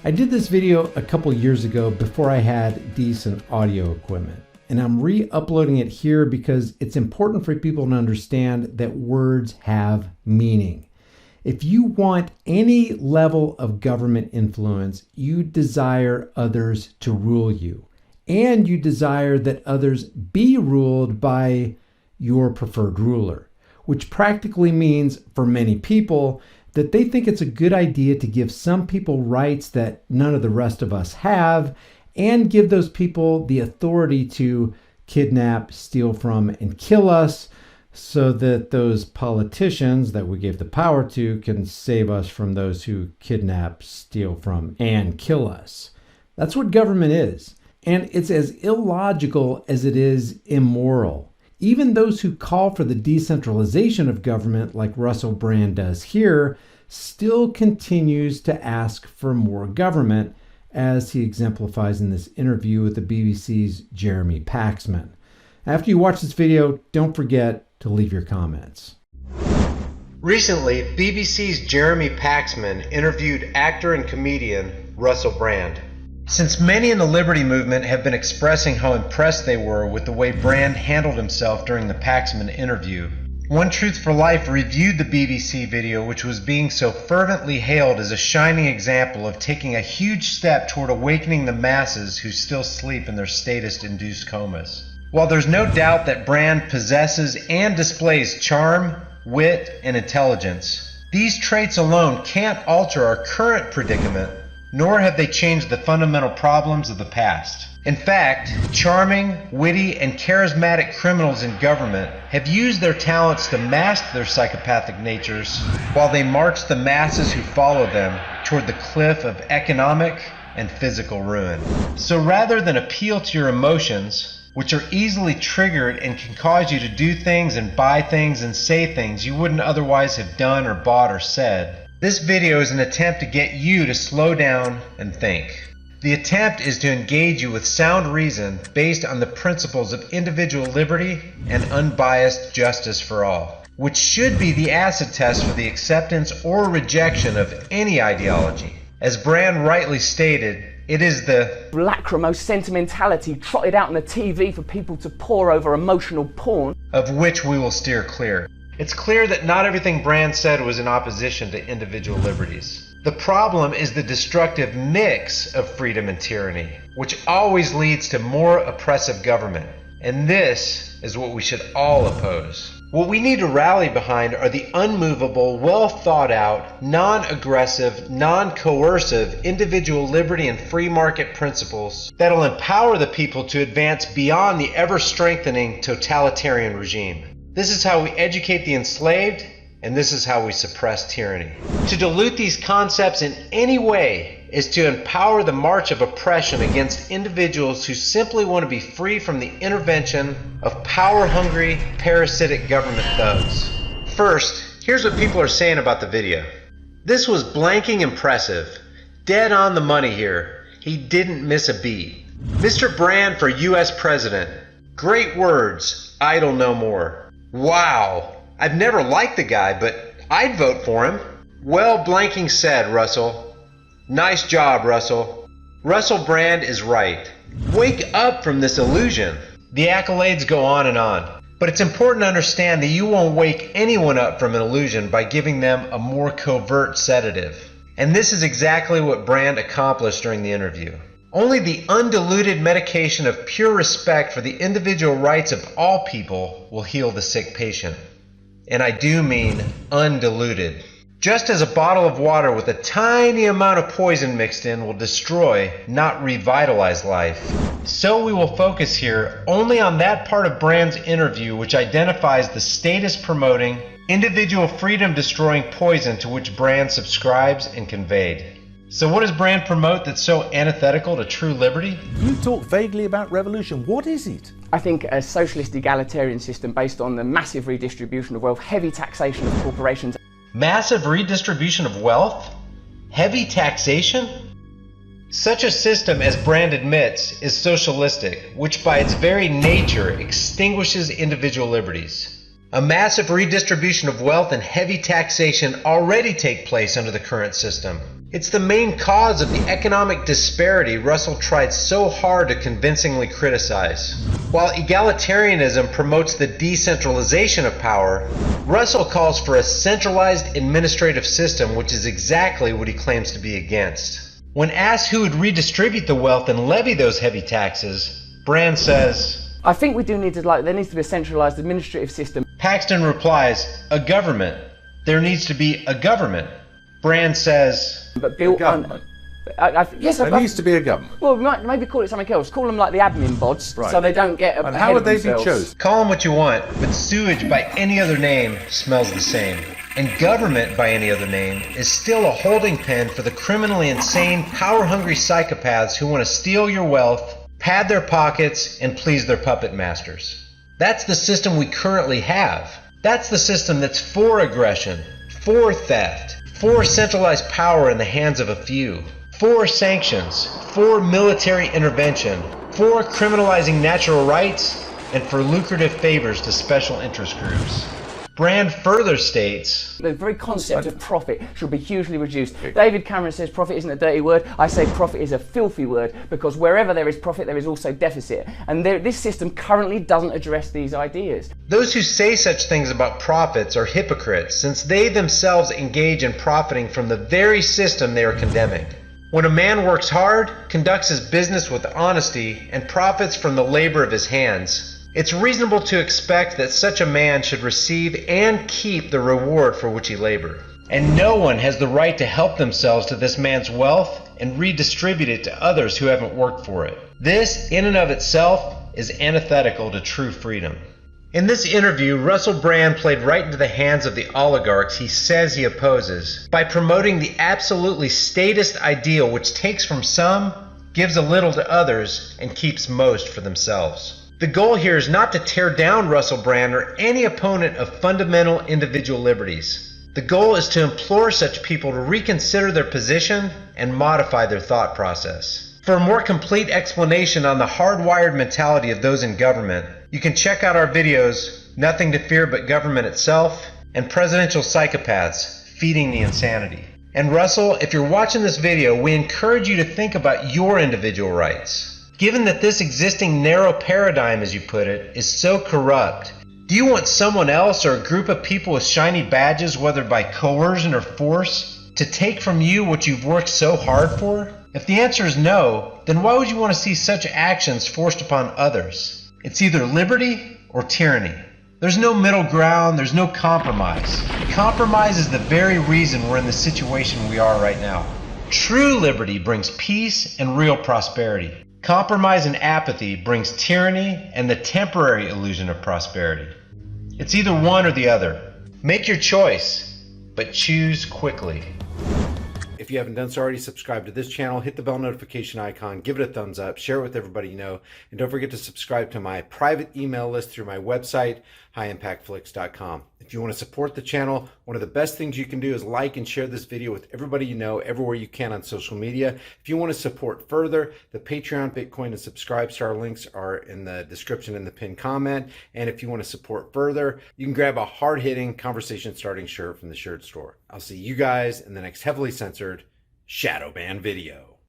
I did this video a couple years ago before I had decent audio equipment, and I'm re-uploading it here because it's important for people to understand that words have meaning. If you want any level of government influence, you desire others to rule you, and you desire that others be ruled by your preferred ruler, which practically means for many people that they think it's a good idea to give some people rights that none of the rest of us have, and give those people the authority to kidnap, steal from, and kill us, so that those politicians that we gave the power to can save us from those who kidnap, steal from, and kill us. That's what government is. And it's as illogical as it is immoral. Even those who call for the decentralization of government, like Russel Brand does here, still continues to ask for more government, as he exemplifies in this interview with the BBC's Jeremy Paxman. After you watch this video, don't forget to leave your comments. Recently, BBC's Jeremy Paxman interviewed actor and comedian Russel Brand. Since many in the Liberty movement have been expressing how impressed they were with the way Brand handled himself during the Paxman interview, One Truth for Life reviewed the BBC video, which was being so fervently hailed as a shining example of taking a huge step toward awakening the masses who still sleep in their statist-induced comas. While there's no doubt that Brand possesses and displays charm, wit, and intelligence, these traits alone can't alter our current predicament, nor have they changed the fundamental problems of the past. In fact, charming, witty, and charismatic criminals in government have used their talents to mask their psychopathic natures while they march the masses who follow them toward the cliff of economic and physical ruin. So rather than appeal to your emotions, which are easily triggered and can cause you to do things and buy things and say things you wouldn't otherwise have done or bought or said, this video is an attempt to get you to slow down and think. The attempt is to engage you with sound reason based on the principles of individual liberty and unbiased justice for all, which should be the acid test for the acceptance or rejection of any ideology. As Brand rightly stated, it is the lachrymose sentimentality trotted out on the TV for people to pore over emotional porn of which we will steer clear. It's clear that not everything Brand said was in opposition to individual liberties. The problem is the destructive mix of freedom and tyranny, which always leads to more oppressive government. And this is what we should all oppose. What we need to rally behind are the unmovable, well thought out, non-aggressive, non-coercive individual liberty and free market principles that'll empower the people to advance beyond the ever-strengthening totalitarian regime. This is how we educate the enslaved, and this is how we suppress tyranny. To dilute these concepts in any way is to empower the march of oppression against individuals who simply want to be free from the intervention of power-hungry, parasitic government thugs. First, here's what people are saying about the video. This was blanking impressive. Dead on the money here. He didn't miss a beat. Mr. Brand for U.S. President. Great words. Idle no more. Wow. I've never liked the guy, but I'd vote for him. Well blanking said, Russell. Nice job, Russell. Russel Brand is right. Wake up from this illusion. The accolades go on, but it's important to understand that you won't wake anyone up from an illusion by giving them a more covert sedative. And this is exactly what Brand accomplished during the interview. Only the undiluted medication of pure respect for the individual rights of all people will heal the sick patient. And I do mean undiluted. Just as a bottle of water with a tiny amount of poison mixed in will destroy, not revitalize life, so we will focus here only on that part of Brand's interview which identifies the status-promoting, individual freedom-destroying poison to which Brand subscribes and conveyed. So what does Brand promote that's so antithetical to true liberty? You talk vaguely about revolution. What is it? I think a socialist egalitarian system based on the massive redistribution of wealth, heavy taxation of corporations. Massive redistribution of wealth? Heavy taxation? Such a system, as Brand admits, is socialistic, which by its very nature extinguishes individual liberties. A massive redistribution of wealth and heavy taxation already take place under the current system. It's the main cause of the economic disparity Russell tried so hard to convincingly criticize. While egalitarianism promotes the decentralization of power, Russell calls for a centralized administrative system, which is exactly what he claims to be against. When asked who would redistribute the wealth and levy those heavy taxes, Brand says, I think we do need to, there needs to be a centralized administrative system. Paxton replies, a government. There needs to be a government. Brand says, But built on... Yes, There needs to be a government. Well, we might maybe call it something else. Call them like the admin bods, Right. so they don't get And how would they be chosen? call them what you want, but sewage by any other name smells the same. And government by any other name is still a holding pen for the criminally insane, power-hungry psychopaths who want to steal your wealth, pad their pockets, and please their puppet masters. That's the system we currently have. That's the system that's for aggression, for theft, for centralized power in the hands of a few, for sanctions, for military intervention, for criminalizing natural rights, and for lucrative favors to special interest groups. Brand further states, the very concept of profit should be hugely reduced. David Cameron says profit isn't a dirty word. I say profit is a filthy word, because wherever there is profit, there is also deficit. And this system currently doesn't address these ideas. those who say such things about profits are hypocrites, since they themselves engage in profiting from the very system they are condemning. When a man works hard, conducts his business with honesty, and profits from the labor of his hands, it's reasonable to expect that such a man should receive and keep the reward for which he labored. And no one has the right to help themselves to this man's wealth and redistribute it to others who haven't worked for it. This, in and of itself, is antithetical to true freedom. In this interview, Russell Brand played right into the hands of the oligarchs he says he opposes by promoting the absolutely statist ideal which takes from some, gives a little to others, and keeps most for themselves. The goal here is not to tear down Russell Brand or any opponent of fundamental individual liberties. The goal is to implore such people to reconsider their position and modify their thought process. For a more complete explanation on the hardwired mentality of those in government, you can check out our videos, Nothing to Fear But Government Itself, and Presidential Psychopaths, Feeding the Insanity. And Russell, if you're watching this video, we encourage you to think about your individual rights. Given that this existing narrow paradigm, as you put it, is so corrupt, do you want someone else or a group of people with shiny badges, whether by coercion or force, to take from you what you've worked so hard for? If the answer is no, then why would you want to see such actions forced upon others? It's either liberty or tyranny. There's no middle ground, there's no compromise. Compromise is the very reason we're in the situation we are right now. True liberty brings peace and real prosperity. Compromise and apathy brings tyranny and the temporary illusion of prosperity. It's either one or the other. Make your choice, but choose quickly. If you haven't done so already, subscribe to this channel, hit the bell notification icon, give it a thumbs up, share it with everybody you know, and don't forget to subscribe to my private email list through my website, highimpactflix.com. If you want to support the channel, one of the best things you can do is like and share this video with everybody you know, everywhere you can on social media. If you want to support further, the Patreon, Bitcoin, and Subscribestar links are in the description and the pinned comment. And if you want to support further, you can grab a hard-hitting, conversation-starting shirt from the shirt store. I'll see you guys in the next heavily censored shadow ban video.